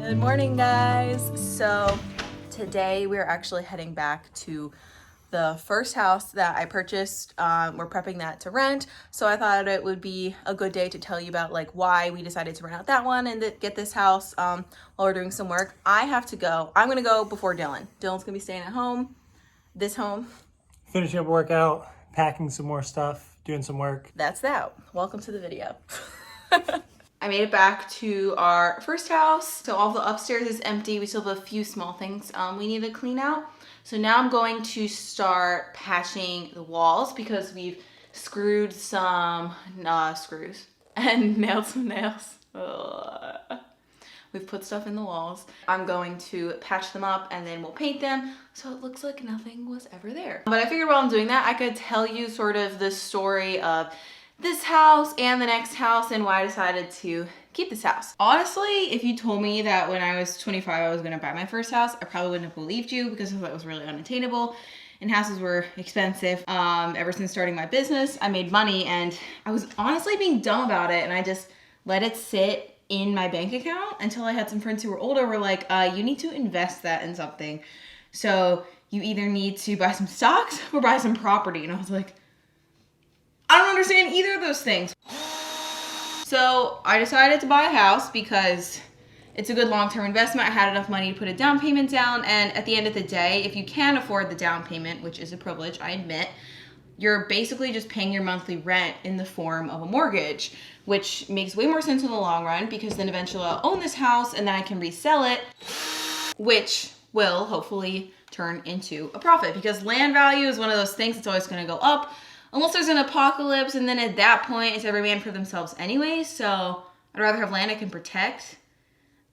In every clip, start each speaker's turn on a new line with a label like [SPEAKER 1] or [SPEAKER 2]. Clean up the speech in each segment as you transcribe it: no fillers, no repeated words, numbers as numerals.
[SPEAKER 1] Good morning, guys. So today we're actually heading back to the first house that I purchased. We're prepping that to rent, so I thought it would be a good day to tell you about like why we decided to rent out that one and get this house while we're doing some work. I have to go. I'm gonna go before Dylan. Dylan's gonna be staying at home, this home.
[SPEAKER 2] Finishing up workout, packing some more stuff, doing some work.
[SPEAKER 1] That's that. Welcome to the video. I made it back to our first house. So all the upstairs is empty. We still have a few small things we need to clean out. So now I'm going to start patching the walls because we've screwed some screws and nailed some nails. Ugh. We've put stuff in the walls. I'm going to patch them up and then we'll paint them so it looks like nothing was ever there. But I figured while I'm doing that, I could tell you sort of the story of this house and the next house and why I decided to keep this house. Honestly, if you told me that when I was 25 I was gonna buy my first house, I probably wouldn't have believed you because I thought it was really unattainable and houses were expensive. Ever since starting my business, I made money and I was honestly being dumb about it and I just let it sit in my bank account until I had some friends who were older were like, you need to invest that in something. So you either need to buy some stocks or buy some property. And I was like, I don't understand either of those things. So I decided to buy a house because it's a good long-term investment. I had enough money to put a down payment down. And at the end of the day, if you can afford the down payment, which is a privilege, I admit, you're basically just paying your monthly rent in the form of a mortgage, which makes way more sense in the long run because then eventually I'll own this house and then I can resell it, which will hopefully turn into a profit because land value is one of those things that's always going to go up unless there's an apocalypse, and then at that point it's every man for themselves anyway. So I'd rather have land I can protect,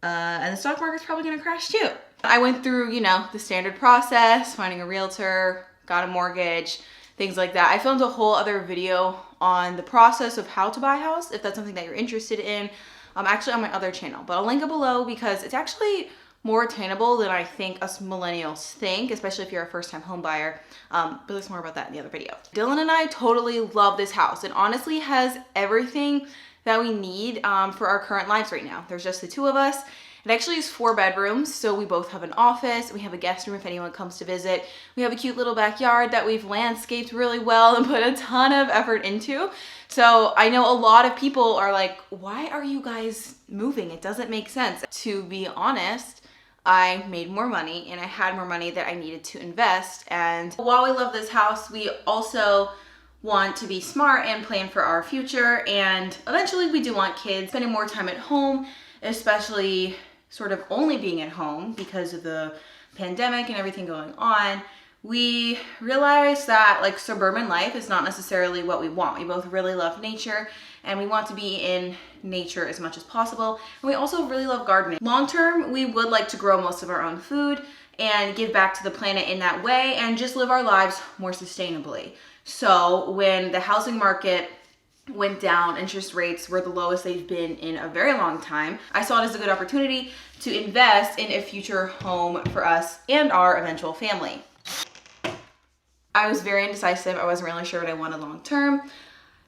[SPEAKER 1] and the stock market's probably going to crash too. I went through, you know, the standard process, finding a realtor, got a mortgage, things like that. I filmed a whole other video on the process of how to buy a house if that's something that you're interested in, actually on my other channel, but I'll link it below because it's actually more attainable than I think us millennials think, especially if you're a first-time home buyer. But there's more about that in the other video. Dylan and I totally love this house. It honestly has everything that we need for our current lives right now. There's just the two of us. It actually is 4 bedrooms, so we both have an office. We have a guest room if anyone comes to visit. We have a cute little backyard that we've landscaped really well and put a ton of effort into. So I know a lot of people are like, why are you guys moving? It doesn't make sense. To be honest, I made more money and I had more money that I needed to invest. And while we love this house, we also want to be smart and plan for our future. And eventually we do want kids, spending more time at home, especially sort of only being at home because of the pandemic and everything going on. We realized that like suburban life is not necessarily what we want. We both really love nature and we want to be in nature as much as possible. And we also really love gardening. Long term, we would like to grow most of our own food and give back to the planet in that way and just live our lives more sustainably. So when the housing market went down, interest rates were the lowest they've been in a very long time, I saw it as a good opportunity to invest in a future home for us and our eventual family. I was very indecisive. I wasn't really sure what I wanted long term.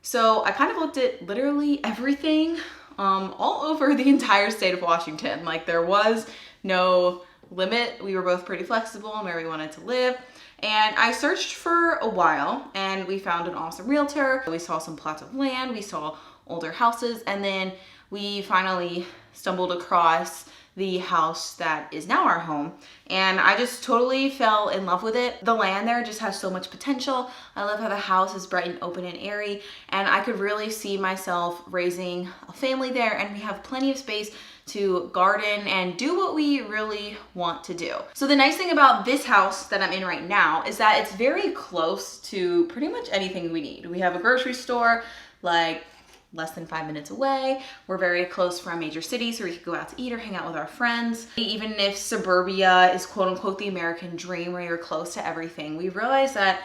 [SPEAKER 1] So I kind of looked at literally everything all over the entire state of Washington. Like there was no limit. We were both pretty flexible on where we wanted to live. And I searched for a while and we found an awesome realtor. We saw some plots of land, we saw older houses, and then we finally stumbled across the house that is now our home. And I just totally fell in love with it. The land there just has so much potential. I love how the house is bright and open and airy, and I could really see myself raising a family there, and we have plenty of space to garden and do what we really want to do. So the nice thing about this house that I'm in right now is that it's very close to pretty much anything we need. We have a grocery store like less than 5 minutes away. We're very close from a major city, so we could go out to eat or hang out with our friends. Even if suburbia is quote unquote the American dream where you're close to everything, we realize that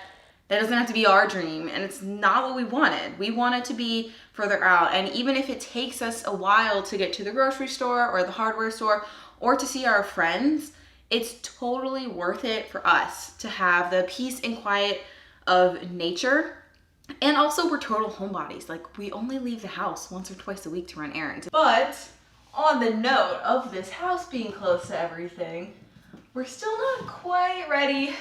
[SPEAKER 1] that doesn't have to be our dream, and it's not what we wanted. We want it to be further out, and even if it takes us a while to get to the grocery store or the hardware store or to see our friends, it's totally worth it for us to have the peace and quiet of nature. And also we're total homebodies. Like we only leave the house once or twice a week to run errands. But on the note of this house being close to everything, we're still not quite ready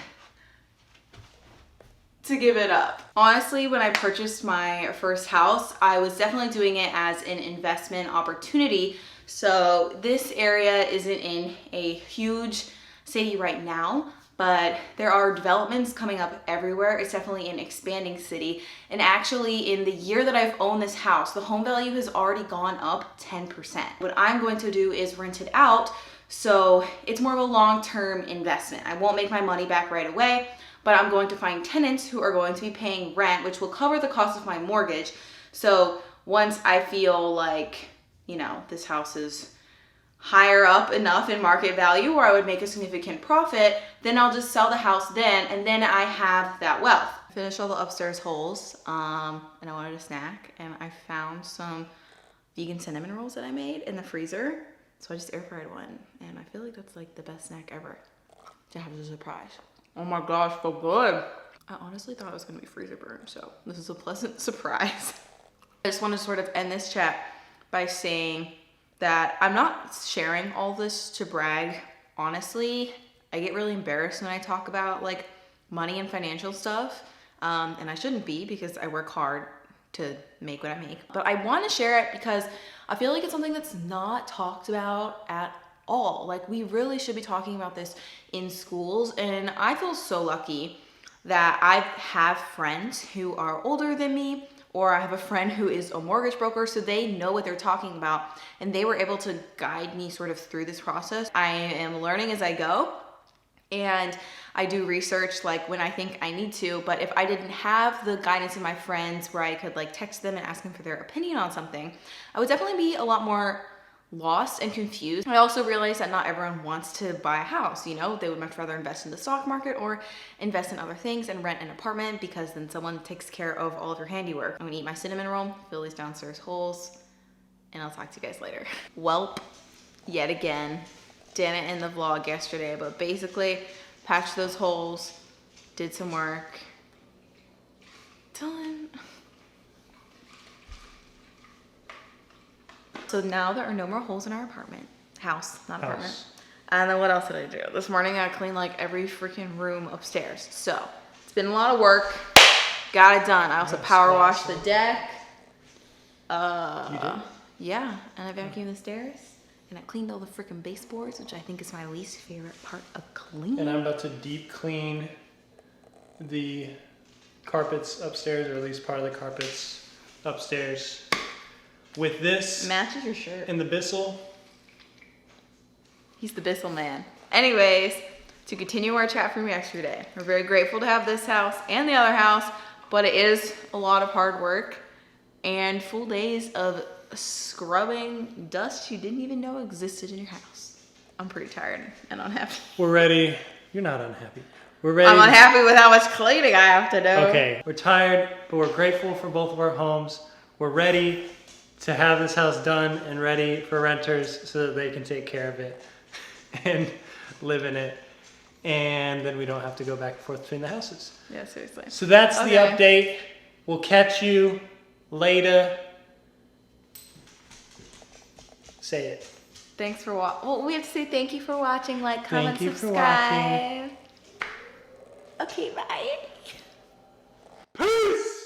[SPEAKER 1] to give it up. Honestly, when I purchased my first house, I was definitely doing it as an investment opportunity. So this area isn't in a huge city right now, but there are developments coming up everywhere. It's definitely an expanding city. And actually in the year that I've owned this house, the home value has already gone up 10%. What I'm going to do is rent it out. So it's more of a long-term investment. I won't make my money back right away, but I'm going to find tenants who are going to be paying rent, which will cover the cost of my mortgage. So once I feel like, you know, this house is higher up enough in market value where I would make a significant profit, then I'll just sell the house then, and then I have that wealth. I finished all the upstairs holes, and I wanted a snack, and I found some vegan cinnamon rolls that I made in the freezer. So I just air fried one, and I feel like that's like the best snack ever to have as a surprise. Oh my gosh, so good. I honestly thought it was gonna be freezer burn, so this is a pleasant surprise. I just want to sort of end this chat by saying that I'm not sharing all this to brag. Honestly, I get really embarrassed when I talk about like money and financial stuff, and I shouldn't be because I work hard to make what I make. But I want to share it because I feel like it's something that's not talked about at all. Like we really should be talking about this in schools, and I feel so lucky that I have friends who are older than me, or I have a friend who is a mortgage broker, so they know what they're talking about, and they were able to guide me sort of through this process. I am learning as I go, and I do research like when I think I need to, but if I didn't have the guidance of my friends where I could like text them and ask them for their opinion on something, I would definitely be a lot more lost and confused. I also realized that not everyone wants to buy a house, you know, they would much rather invest in the stock market or invest in other things and rent an apartment because then someone takes care of all of your handiwork. I'm gonna eat my cinnamon roll, fill these downstairs holes, and I'll talk to you guys later. Welp, yet again, didn't end the vlog yesterday, but basically patched those holes, did some work, done. So now there are no more holes in our house. And then what else did I do? This morning I cleaned like every freaking room upstairs. So it's been a lot of work, got it done. I also power washed the deck.
[SPEAKER 2] You did?
[SPEAKER 1] Yeah, and I vacuumed the stairs. And I cleaned all the freaking baseboards, which I think is my least favorite part of cleaning.
[SPEAKER 2] And I'm about to deep clean the carpets upstairs, or at least part of the carpets upstairs. With this.
[SPEAKER 1] Matches your shirt.
[SPEAKER 2] And the Bissell.
[SPEAKER 1] He's the Bissell man. Anyways, to continue our chat from yesterday, we're very grateful to have this house and the other house, but it is a lot of hard work and full days of scrubbing dust you didn't even know existed in your house. I'm pretty tired and unhappy.
[SPEAKER 2] We're ready. You're not unhappy. We're ready.
[SPEAKER 1] I'm unhappy with how much cleaning I have to do.
[SPEAKER 2] Okay, we're tired, but we're grateful for both of our homes. We're ready to have this house done and ready for renters so that they can take care of it and live in it. And then we don't have to go back and forth between the houses.
[SPEAKER 1] Yeah, seriously.
[SPEAKER 2] So that's the update. We'll catch you later. Say it.
[SPEAKER 1] Thanks for watching. Well, we have to say thank you for watching. Like, comment,
[SPEAKER 2] Thank you
[SPEAKER 1] subscribe.
[SPEAKER 2] for watching.
[SPEAKER 1] Okay, bye.
[SPEAKER 2] Peace!